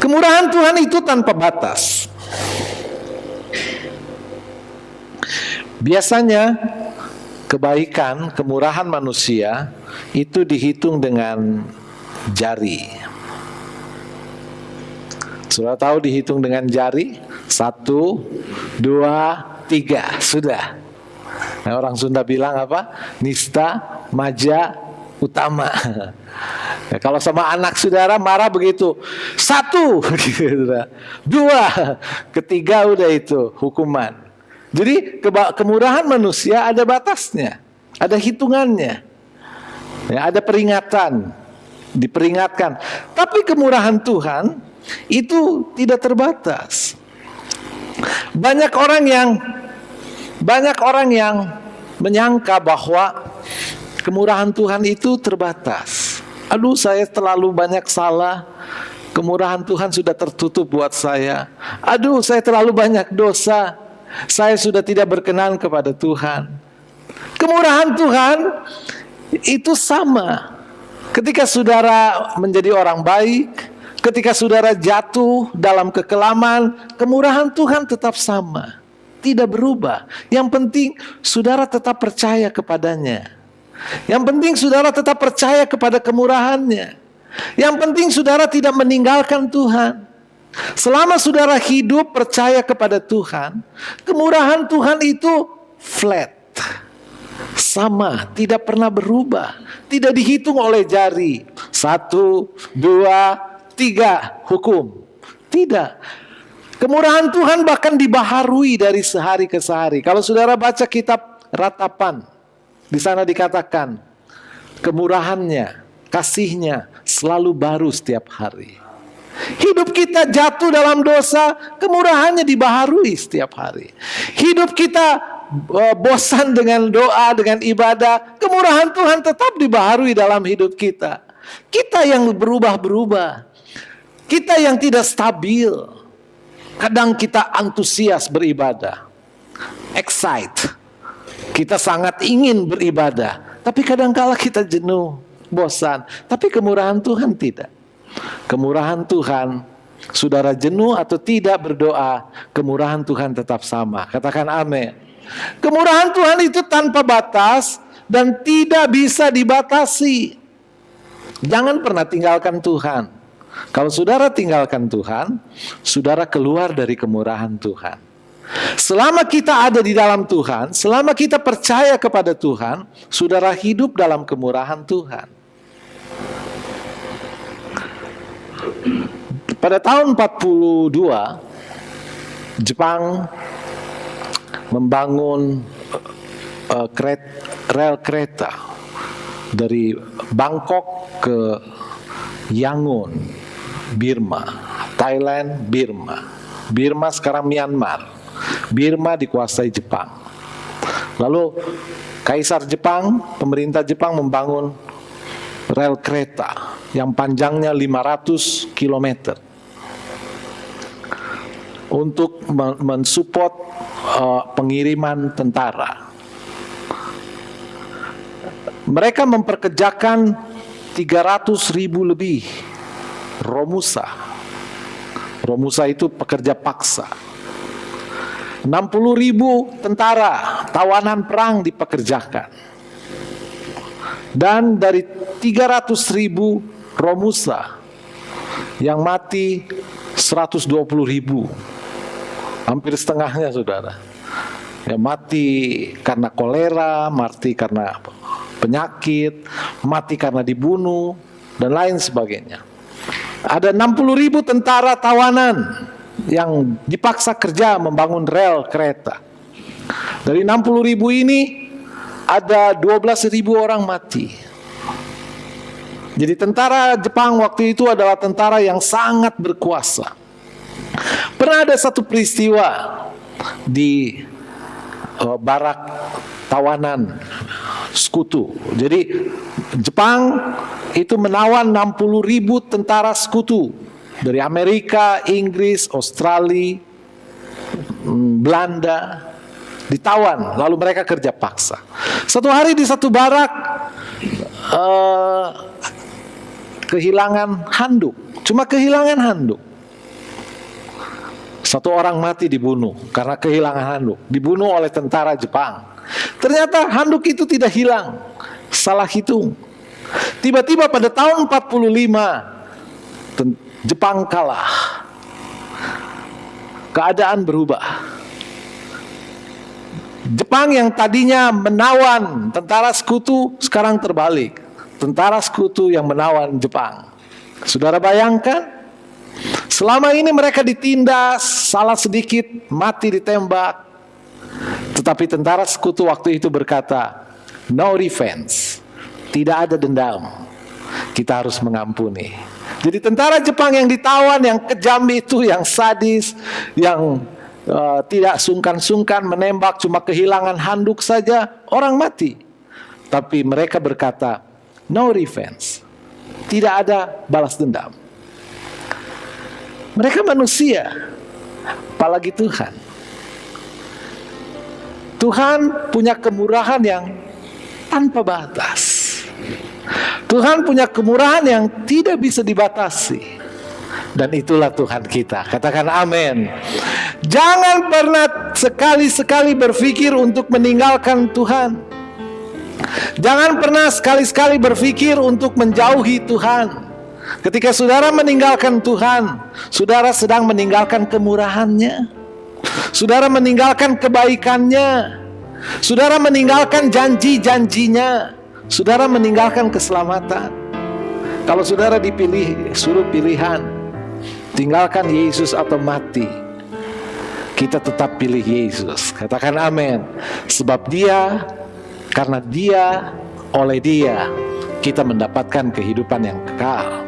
Kemurahan Tuhan itu tanpa batas. Biasanya kebaikan, kemurahan manusia itu dihitung dengan jari. Sudah tahu dihitung dengan jari? 1, 2, 3, sudah. Nah, orang Sunda bilang apa? Nista, maja, utama. Ya, kalau sama anak saudara marah begitu, 1, 2, ketiga udah itu hukuman. Jadi kemurahan manusia ada batasnya, ada hitungannya, ya, ada peringatan, diperingatkan. Tapi kemurahan Tuhan itu tidak terbatas. Banyak orang yang menyangka bahwa kemurahan Tuhan itu terbatas. Aduh, saya terlalu banyak salah, kemurahan Tuhan sudah tertutup buat saya. Aduh, saya terlalu banyak dosa, saya sudah tidak berkenan kepada Tuhan. Kemurahan Tuhan itu sama. Ketika saudara menjadi orang baik, ketika saudara jatuh dalam kekelaman, kemurahan Tuhan tetap sama, tidak berubah. Yang penting saudara tetap percaya kepadanya. Yang penting saudara tetap percaya kepada kemurahannya. Yang penting saudara tidak meninggalkan Tuhan. Selama saudara hidup percaya kepada Tuhan, kemurahan Tuhan itu flat, sama, tidak pernah berubah, tidak dihitung oleh jari. 1, 2, 3 hukum. Tidak. Kemurahan Tuhan bahkan dibaharui dari sehari ke sehari. Kalau saudara baca kitab Ratapan, di sana dikatakan kemurahannya, kasihnya selalu baru setiap hari. Hidup kita jatuh dalam dosa, kemurahannya dibaharui setiap hari. Hidup kita bosan dengan doa, dengan ibadah, kemurahan Tuhan tetap dibaharui dalam hidup kita. Kita yang berubah-berubah, kita yang tidak stabil. Kadang kita antusias beribadah, excite, kita sangat ingin beribadah, tapi kadang-kala kita jenuh, bosan. Tapi kemurahan Tuhan tidak. Kemurahan Tuhan, saudara jenuh atau tidak berdoa, kemurahan Tuhan tetap sama. Katakan amin. Kemurahan Tuhan itu tanpa batas dan tidak bisa dibatasi. Jangan pernah tinggalkan Tuhan. Kalau saudara tinggalkan Tuhan, saudara keluar dari kemurahan Tuhan. Selama kita ada di dalam Tuhan, selama kita percaya kepada Tuhan, saudara hidup dalam kemurahan Tuhan. Pada tahun 42, Jepang membangun rel kereta dari Bangkok ke Yangon, Burma, Thailand, Burma. Burma sekarang Myanmar. Burma dikuasai Jepang. Lalu Kaisar Jepang, pemerintah Jepang membangun rel kereta yang panjangnya 500 km untuk mensupport pengiriman tentara. Mereka memperkerjakan 300.000 lebih romusa. Romusa itu pekerja paksa. 60.000 tentara tawanan perang dipekerjakan. Dan dari 300.000 romusa yang mati 120.000, hampir setengahnya saudara. Ya, mati karena kolera, mati karena penyakit, mati karena dibunuh, dan lain sebagainya. Ada 60.000 tentara tawanan yang dipaksa kerja membangun rel kereta. Dari 60.000 ini ada 12.000 orang mati. Jadi tentara Jepang waktu itu adalah tentara yang sangat berkuasa. Pernah ada satu peristiwa di barak tawanan sekutu. Jadi Jepang itu menawan 60.000 tentara sekutu dari Amerika, Inggris, Australia, Belanda, ditawan, lalu mereka kerja paksa. Satu hari di satu barak kehilangan handuk, cuma kehilangan handuk. Satu orang mati dibunuh karena kehilangan handuk. Dibunuh oleh tentara Jepang. Ternyata handuk itu tidak hilang. Salah hitung. Tiba-tiba pada tahun 45, Jepang kalah. Keadaan berubah. Jepang yang tadinya menawan tentara sekutu, sekarang terbalik. Tentara sekutu yang menawan Jepang. Saudara bayangkan, selama ini mereka ditindas, salah sedikit, mati ditembak. Tetapi tentara sekutu waktu itu berkata, no revenge, tidak ada dendam. Kita harus mengampuni. Jadi tentara Jepang yang ditawan, yang kejam itu, yang sadis, yang tidak sungkan-sungkan menembak, cuma kehilangan handuk saja, orang mati. Tapi mereka berkata, no revenge, tidak ada balas dendam. Mereka manusia, apalagi Tuhan. Tuhan punya kemurahan yang tanpa batas. Tuhan punya kemurahan yang tidak bisa dibatasi. Dan itulah Tuhan kita. Katakan amin. Jangan pernah sekali-sekali berpikir untuk meninggalkan Tuhan. Jangan pernah sekali-sekali berpikir untuk menjauhi Tuhan. Ketika saudara meninggalkan Tuhan, saudara sedang meninggalkan kemurahannya. Saudara meninggalkan kebaikannya. Saudara meninggalkan janji-janjinya. Saudara meninggalkan keselamatan. Kalau saudara dipilih, suruh pilihan, tinggalkan Yesus atau mati, kita tetap pilih Yesus. Katakan amin. Sebab Dia, karena Dia, oleh Dia, kita mendapatkan kehidupan yang kekal.